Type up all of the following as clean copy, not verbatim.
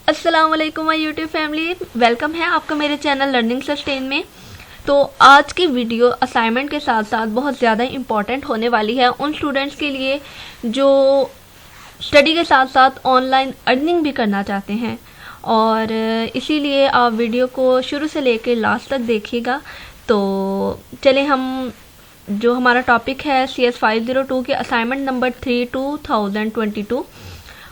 अस्सलाम वालेकुम my YouTube family, welcome है आपका मेरे चैनल लर्निंग सस्टेन में। तो आज की वीडियो असाइनमेंट के साथ साथ बहुत ज़्यादा इम्पॉर्टेंट होने वाली है उन स्टूडेंट्स के लिए जो स्टडी के साथ साथ ऑनलाइन अर्निंग भी करना चाहते हैं, और इसीलिए आप वीडियो को शुरू से लेकर लास्ट तक देखिएगा। तो चले हम जो हमारा टॉपिक है CS 502 के असाइनमेंट नंबर 3 2022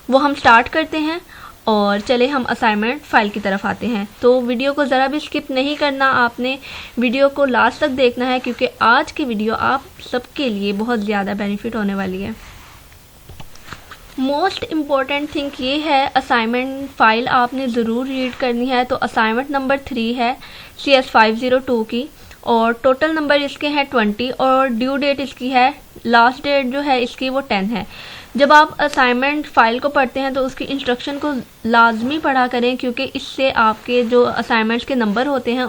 वो हम स्टार्ट करते हैं। और चले हम असाइनमेंट फाइल की तरफ आते हैं। तो वीडियो को ज़रा भी स्किप नहीं करना, आपने वीडियो को लास्ट तक देखना है क्योंकि आज की वीडियो आप सबके लिए बहुत ज़्यादा बेनिफिट होने वाली है। मोस्ट इम्पॉर्टेंट थिंग ये है, असाइनमेंट फ़ाइल आपने ज़रूर रीड करनी है। तो असाइनमेंट नंबर 3 है CS 502 की, और टोटल नंबर इसके हैं 20, और ड्यू डेट इसकी है, लास्ट डेट जो है इसकी वो 10 है। जब आप असाइनमेंट फ़ाइल को पढ़ते हैं तो उसकी इंस्ट्रक्शन को लाजमी पढ़ा करें, क्योंकि इससे आपके जो असाइनमेंट्स के नंबर होते हैं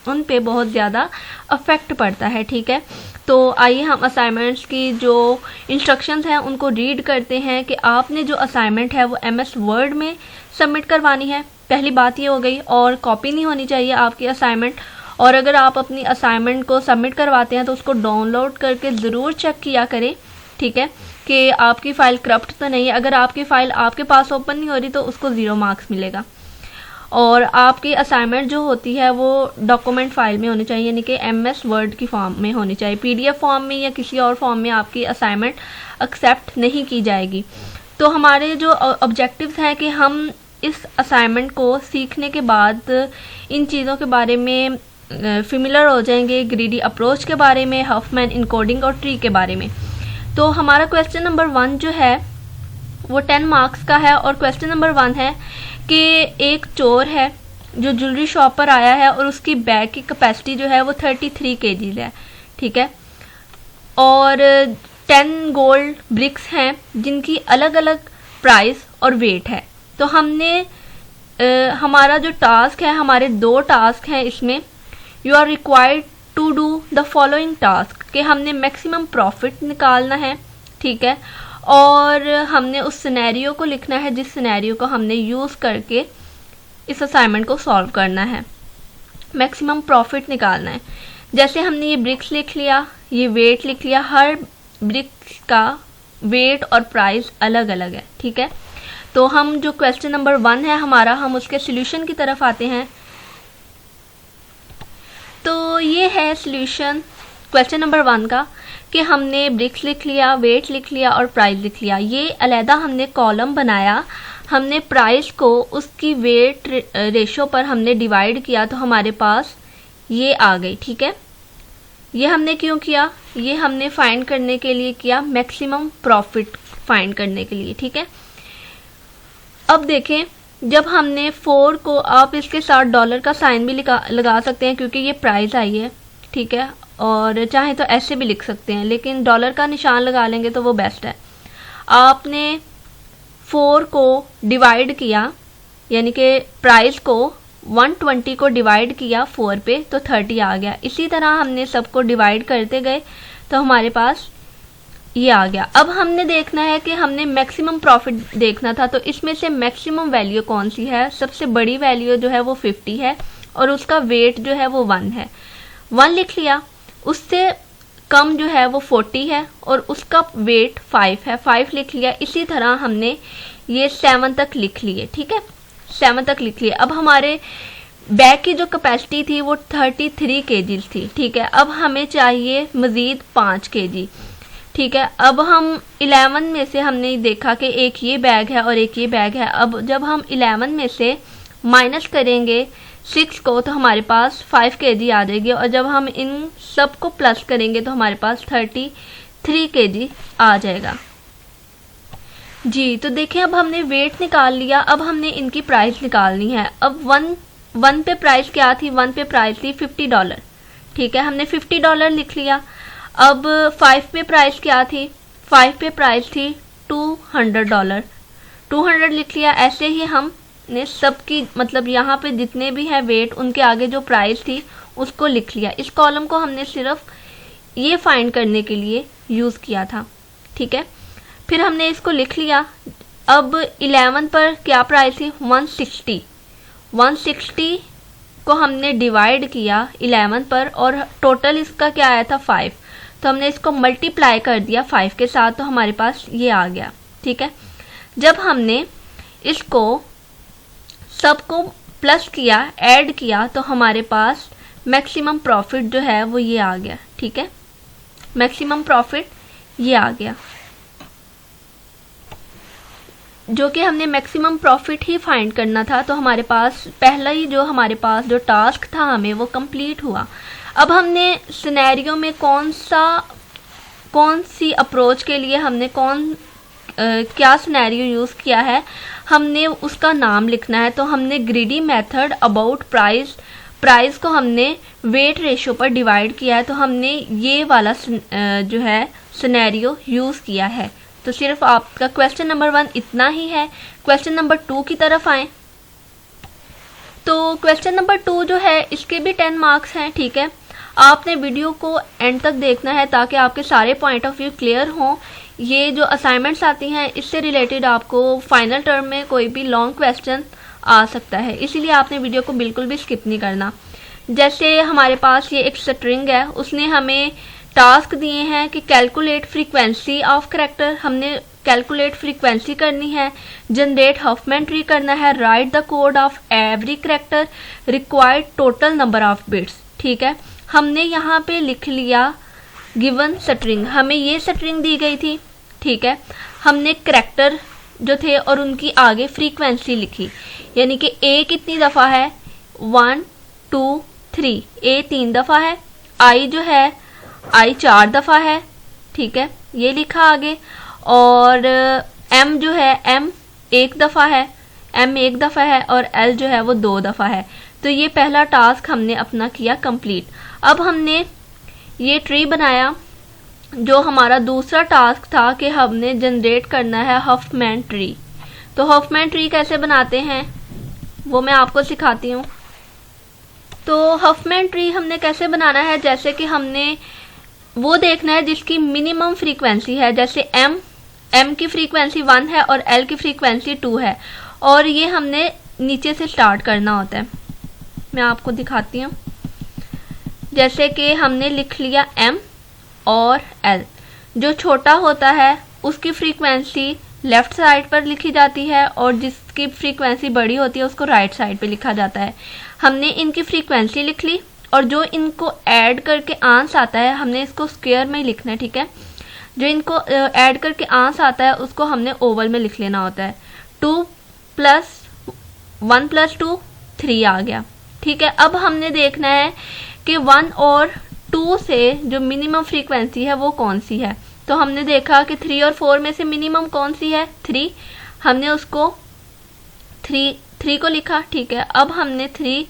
उन पे बहुत ज़्यादा अफेक्ट पड़ता है। ठीक है, तो आइए हम असाइनमेंट्स की जो इंस्ट्रक्शंस हैं उनको रीड करते हैं कि आपने जो असाइनमेंट है वो MS वर्ड में सबमिट करवानी है। पहली बात ये हो गई, और कॉपी नहीं होनी चाहिए आपकी असाइनमेंट। और अगर आप अपनी असाइनमेंट को सबमिट करवाते हैं तो उसको डाउनलोड करके ज़रूर चेक किया करें, ठीक है, कि आपकी फ़ाइल करप्ट तो नहीं है। अगर आपकी फ़ाइल आपके पास ओपन नहीं हो रही तो उसको 0 मार्क्स मिलेगा। और आपकी असाइनमेंट जो होती है वो डॉक्यूमेंट फाइल में होनी चाहिए, यानी कि MS वर्ड की फॉर्म में होनी चाहिए। PDF फॉर्म में या किसी और फॉर्म में आपकी असाइनमेंट एक्सेप्ट नहीं की जाएगी। तो हमारे जो ऑब्जेक्टिव्स हैं कि हम इस असाइनमेंट को सीखने के बाद इन चीज़ों के बारे में फेमिलियर हो जाएंगे, ग्रीडी अप्रोच के बारे में, हफमैन इनकोडिंग और ट्री के बारे में। तो हमारा क्वेश्चन नंबर 1 जो है वो 10 मार्क्स का है। और क्वेश्चन नंबर 1 है कि एक चोर है जो ज्वेलरी शॉप पर आया है और उसकी बैग की कैपेसिटी जो है वो 33 kg है, ठीक है, और 10 गोल्ड ब्रिक्स हैं जिनकी अलग अलग प्राइस और वेट है। तो हमने हमारा जो टास्क है, हमारे 2 टास्क हैं इसमें। You are required to do the following task, कि हमने मैक्सिमम प्रॉफिट निकालना है, ठीक है, और हमने उस सिनेरियो को लिखना है जिस सिनेरियो को हमने यूज़ करके इस असाइनमेंट को सॉल्व करना है। मैक्सिमम प्रॉफिट निकालना है। जैसे हमने ये ब्रिक्स लिख लिया, ये वेट लिख लिया, हर ब्रिक्स का वेट और प्राइस अलग अलग है, ठीक है। तो हम जो क्वेश्चन नंबर 1 है हमारा, हम उसके सोल्यूशन की तरफ आते हैं। तो ये है सोल्यूशन क्वेश्चन नंबर 1 का, कि हमने ब्रिक्स लिख लिया, वेट लिख लिया और प्राइस लिख लिया। ये अलहदा हमने कॉलम बनाया, हमने प्राइस को उसकी वेट रेशो पर हमने डिवाइड किया, तो हमारे पास ये आ गई, ठीक है। ये हमने क्यों किया? ये हमने फाइंड करने के लिए किया, मैक्सिमम प्रॉफिट फाइंड करने के लिए, ठीक है। अब देखें, जब हमने 4 को, आप इसके साथ डॉलर का साइन भी लगा सकते हैं क्योंकि ये प्राइस आई है, ठीक है, और चाहे तो ऐसे भी लिख सकते हैं, लेकिन डॉलर का निशान लगा लेंगे तो वो बेस्ट है। आपने 4 को डिवाइड किया, यानी कि प्राइस को 120 को डिवाइड किया 4 पे, तो 30 आ गया। इसी तरह हमने सबको डिवाइड करते गए तो हमारे पास ये आ गया। अब हमने देखना है कि हमने मैक्सिमम प्रॉफिट देखना था, तो इसमें से मैक्सिमम वैल्यू कौन सी है? सबसे बड़ी वैल्यू जो है वो 50 है और उसका वेट जो है वो 1 है। 1 लिख लिया, उससे कम जो है वो 40 है और उसका वेट 5 है, 5 लिख लिया। इसी तरह हमने ये 7 तक लिख लिए, ठीक है, 7 तक लिख लिए। अब हमारे बैग की जो कैपेसिटी थी वो 33 kg थी, ठीक है। अब हमें चाहिए मज़ीद 5 kg, ठीक है। अब हम 11 में से हमने देखा कि एक ये बैग है और एक ये बैग है। अब जब हम 11 में से माइनस करेंगे 6 को तो हमारे पास 5 kg आ जाएगी, और जब हम इन सब को प्लस करेंगे तो हमारे पास 33 kg आ जाएगा जी। तो देखें, अब हमने वेट निकाल लिया, अब हमने इनकी प्राइस निकालनी है। अब 1 पे प्राइस क्या थी? 1 पे प्राइस थी $50, ठीक है, हमने $50 लिख लिया। अब 5 पे प्राइस क्या थी? 5 पे प्राइस थी $200, 200 लिख लिया। ऐसे ही हमने सबकी, मतलब यहाँ पे जितने भी हैं वेट, उनके आगे जो प्राइस थी उसको लिख लिया। इस कॉलम को हमने सिर्फ ये फाइंड करने के लिए यूज़ किया था, ठीक है। फिर हमने इसको लिख लिया, अब 11 पर क्या प्राइस थी 160, 160 को हमने डिवाइड किया 11 पर और टोटल इसका क्या आया था 5, तो हमने इसको मल्टीप्लाई कर दिया 5 के साथ, तो हमारे पास ये आ गया। ठीक है, जब हमने इसको सबको प्लस किया, ऐड किया, तो हमारे पास मैक्सिमम प्रॉफिट जो है वो ये आ गया। ठीक है, मैक्सिमम प्रॉफिट ये आ गया, जो कि हमने मैक्सिमम प्रॉफिट ही फाइंड करना था। तो हमारे पास पहला ही जो हमारे पास जो टास्क था हमें वो कंप्लीट हुआ। अब हमने सिनेरियो में कौन सी अप्रोच के लिए हमने क्या सिनेरियो यूज़ किया है, हमने उसका नाम लिखना है। तो हमने ग्रीडी मेथड अबाउट प्राइस को हमने वेट रेशियो पर डिवाइड किया है, तो हमने ये वाला जो है सिनेरियो यूज़ किया है। तो सिर्फ आपका क्वेश्चन नंबर 1 इतना ही है। क्वेश्चन नंबर 2 की तरफ आए तो क्वेश्चन नंबर 2 जो है इसके भी 10 मार्क्स हैं। ठीक है, आपने वीडियो को एंड तक देखना है ताकि आपके सारे पॉइंट ऑफ व्यू क्लियर हों। ये जो असाइनमेंट्स आती हैं इससे रिलेटेड आपको फाइनल टर्म में कोई भी लॉन्ग क्वेश्चन आ सकता है, इसीलिए आपने वीडियो को बिल्कुल भी स्किप नहीं करना। जैसे हमारे पास ये एक स्ट्रिंग है, उसने हमें टास्क दिए हैं कि कैलकुलेट फ्रीक्वेंसी ऑफ कैरेक्टर, हमने कैलकुलेट फ्रीक्वेंसी करनी है, जनरेट हफमैन ट्री करना है, right the code of every character, required total number of bits. ठीक है, हमने यहाँ पे लिख लिया गिवन स्ट्रिंग, हमें ये स्ट्रिंग दी गई थी। ठीक है, हमने कैरेक्टर जो थे और उनकी आगे फ्रीक्वेंसी लिखी, यानी कि ए कितनी दफ़ा है 1 2 3, ए 3 दफ़ा है, आई जो है आई 4 दफ़ा है। ठीक है, ये लिखा आगे, और एम जो है एम 1 दफ़ा है, एम 1 दफ़ा है, और एल जो है वो 2 दफ़ा है। तो ये पहला टास्क हमने अपना किया कंप्लीट। अब हमने ये ट्री बनाया। जो हमारा दूसरा टास्क था कि हमने जनरेट करना है हफमैन ट्री। तो हफमैन ट्री कैसे बनाते हैं वो मैं आपको सिखाती हूँ। तो हफमैन ट्री हमने कैसे बनाना है, जैसे कि हमने वो देखना है जिसकी मिनिमम फ्रीक्वेंसी है। जैसे एम की फ्रीक्वेंसी 1 है और एल की फ्रीक्वेंसी 2 है, और ये हमने नीचे से स्टार्ट करना होता है। मैं आपको दिखाती हूँ। जैसे कि हमने लिख लिया एम और एल, जो छोटा होता है उसकी फ्रीक्वेंसी लेफ्ट साइड पर लिखी जाती है और जिसकी फ्रीक्वेंसी बड़ी होती है उसको राइट साइड पे लिखा जाता है। हमने इनकी फ्रीक्वेंसी लिख ली, और जो इनको ऐड करके आंस आता है हमने इसको स्क्वायर में ही लिखना है। ठीक है, जो इनको ऐड करके आंस आता है उसको हमने ओवल में लिख लेना होता है। 2 + 1 + 2 3 आ गया। ठीक है, अब हमने देखना है कि 1 और 2 से जो मिनिमम फ्रीक्वेंसी है वो कौन सी है। तो हमने देखा कि 3 और 4 में से मिनिमम कौन सी है 3, हमने उसको 3 को लिखा। ठीक है, अब हमने 3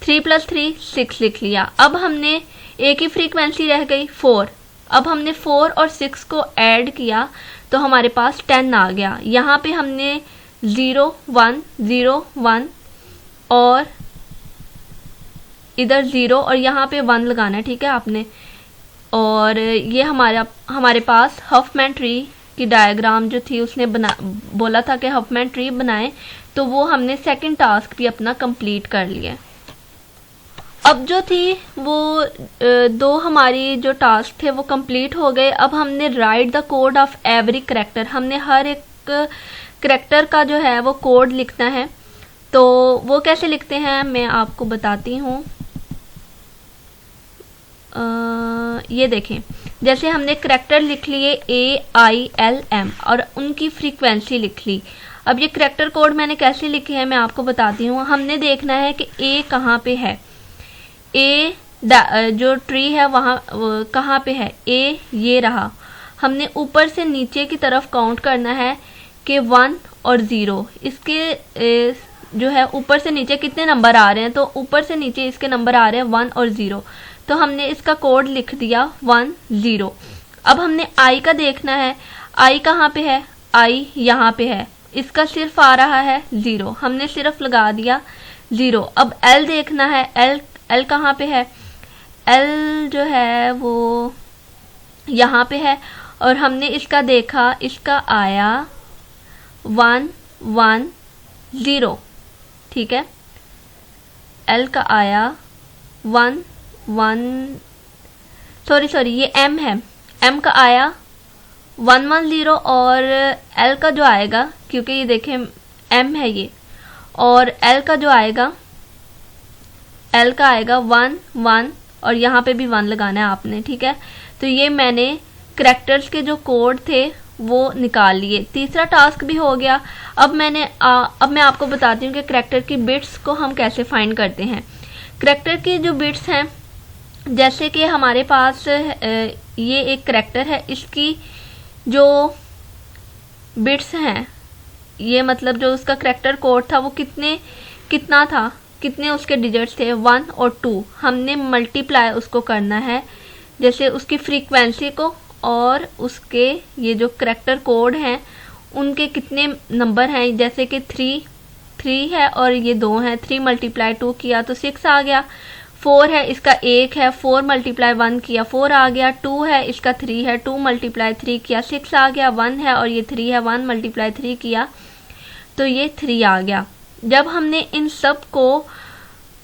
+ 3 6 लिख लिया। अब हमने एक ही फ्रीक्वेंसी रह गई 4, अब हमने 4 और 6 को ऐड किया तो हमारे पास 10 आ गया। यहाँ पे हमने 0 1 0 1 और इधर 0 और यहाँ पे 1 लगाना है। ठीक है आपने, और ये हमारे पास हफमैन ट्री की डायग्राम जो थी उसने बोला था कि हफमैन ट्री बनाएं, तो वो हमने सेकंड टास्क भी अपना कंप्लीट कर लिया। अब जो थी वो 2 हमारी जो टास्क थे वो कंप्लीट हो गए। अब हमने right the code of every character, हमने हर एक कैरेक्टर का जो है वो कोड लिखना है। तो वो कैसे लिखते हैं मैं आपको बताती हूँ। ये देखें, जैसे हमने कैरेक्टर लिख लिए AILM और उनकी फ्रीक्वेंसी लिख ली। अब ये कैरेक्टर कोड मैंने कैसे लिखे हैं मैं आपको बताती हूँ। हमने देखना है कि A कहाँ पे है, A जो ट्री है वहाँ कहाँ पे है, A ये रहा। हमने ऊपर से नीचे की तरफ काउंट करना है कि 1 और 0, इसके जो है ऊपर से नीचे कितने नंबर आ रहे हैं, तो ऊपर से नीचे इसके नंबर आ रहे हैं 1 और 0, तो हमने इसका कोड लिख दिया 1 0। अब हमने I का देखना है, I कहाँ पे है, I यहाँ पे है, इसका सिर्फ आ रहा है 0, हमने सिर्फ लगा दिया 0। अब L देखना है, L कहाँ पे है, L जो है वो यहाँ पे है, और हमने इसका देखा, इसका आया 110, ठीक है। एल का आया 1 ये एम है, एम का आया 110 और एल का जो आएगा, क्योंकि ये देखें एम है ये, और एल का जो आएगा, एल का आएगा 1 और यहाँ पे भी 1 लगाना है आपने, ठीक है। तो ये मैंने करैक्टर्स के जो कोड थे वो निकाल लिए। तीसरा टास्क भी हो गया। अब मैं आपको बताती हूँ कि करैक्टर की बिट्स को हम कैसे फाइंड करते हैं। करैक्टर की जो बिट्स हैं, जैसे कि हमारे पास ये एक करैक्टर है, इसकी जो बिट्स हैं, ये मतलब जो उसका करैक्टर कोड था वो कितना था, कितने उसके डिजिट्स थे, 1 और 2। हमने मल्टीप्लाई उसको करना है, जैसे उसकी फ्रीक्वेंसी को और उसके ये जो करैक्टर कोड हैं उनके कितने नंबर हैं, जैसे कि 3 है और ये 2 हैं, 3 × 2 किया तो 6 आ गया। 4 है, इसका 1 है, 4 × 1 किया 4 आ गया। 2 है, इसका 3 है, 2 × 3 किया 6 आ गया। 1 है और ये 3 है, 1 × 3 किया तो ये 3 आ गया। जब हमने इन सब को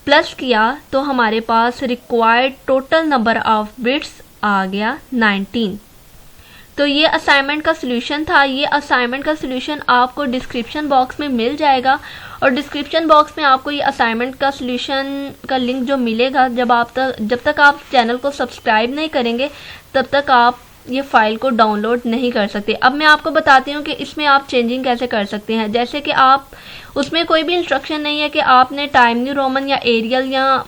प्लस किया तो हमारे पास required total number of bits आ गया 19। तो ये असाइनमेंट का सलूशन था। ये असाइनमेंट का सलूशन आपको डिस्क्रिप्शन बॉक्स में मिल जाएगा और डिस्क्रिप्शन बॉक्स में आपको ये असाइनमेंट का सलूशन का लिंक जो मिलेगा, जब तक आप चैनल को सब्सक्राइब नहीं करेंगे तब तक आप ये फाइल को डाउनलोड नहीं कर सकते। अब मैं आपको बताती हूँ कि इसमें आप चेंजिंग कैसे कर सकते हैं। जैसे कि आप उसमें कोई भी इंस्ट्रक्शन नहीं है कि आपने टाइम न्यू रोमन या एरियल या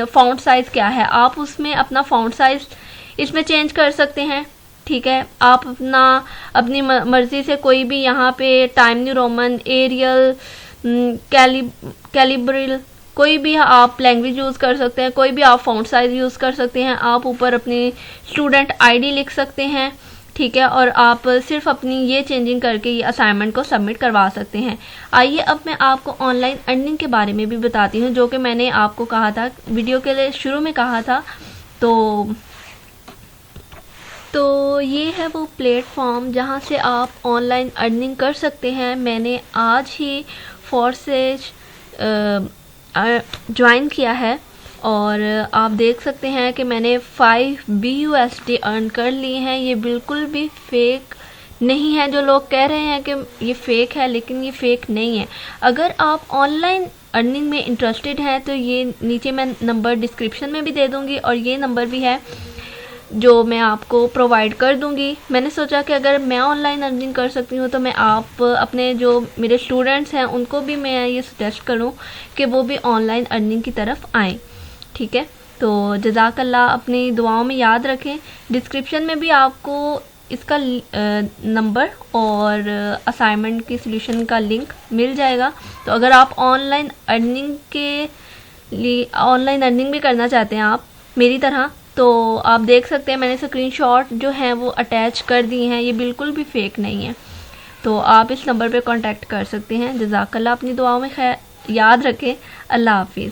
फॉन्ट साइज़ क्या है, आप उसमें अपना फॉन्ट साइज़ इसमें चेंज कर सकते हैं, ठीक है। आप अपनी मर्ज़ी से कोई भी यहाँ पे टाइम न्यू रोमन, एरियल, कैलिब्रिल, कोई भी आप लैंग्वेज यूज़ कर सकते हैं, कोई भी आप फॉन्ट साइज़ यूज़ कर सकते हैं। आप ऊपर अपनी स्टूडेंट आईडी लिख सकते हैं, ठीक है, और आप सिर्फ अपनी ये चेंजिंग करके ये असाइनमेंट को सबमिट करवा सकते हैं। आइए अब मैं आपको ऑनलाइन अर्निंग के बारे में भी बताती हूँ, जो कि मैंने आपको कहा था वीडियो के लिए शुरू में कहा था। तो ये है वो प्लेटफॉर्म जहाँ से आप ऑनलाइन अर्निंग कर सकते हैं। मैंने आज ही फोर्सेज ज्वाइन किया है और आप देख सकते हैं कि मैंने 5 BUSD अर्न कर लिए हैं। ये बिल्कुल भी फेक नहीं है। जो लोग कह रहे हैं कि ये फेक है, लेकिन ये फेक नहीं है। अगर आप ऑनलाइन अर्निंग में इंटरेस्टेड हैं तो ये नीचे मैं नंबर डिस्क्रिप्शन में भी दे दूँगी और ये नंबर भी है जो मैं आपको प्रोवाइड कर दूंगी। मैंने सोचा कि अगर मैं ऑनलाइन अर्निंग कर सकती हूँ तो मैं आप अपने जो मेरे स्टूडेंट्स हैं उनको भी मैं ये सजेस्ट करूँ कि वो भी ऑनलाइन अर्निंग की तरफ आएँ, ठीक है। तो जज़ाकल्लाह, अपनी दुआओं में याद रखें। डिस्क्रिप्शन में भी आपको इसका नंबर और असाइनमेंट की सॉल्यूशन का लिंक मिल जाएगा। तो अगर आप ऑनलाइन अर्निंग भी करना चाहते हैं आप मेरी तरह, तो आप देख सकते हैं मैंने स्क्रीनशॉट जो हैं वो अटैच कर दिए हैं। ये बिल्कुल भी फेक नहीं है। तो आप इस नंबर पे कांटेक्ट कर सकते हैं। जज़ाकल्लाह, अपनी दुआओं में खैर याद रखें। अल्लाह हाफिज़।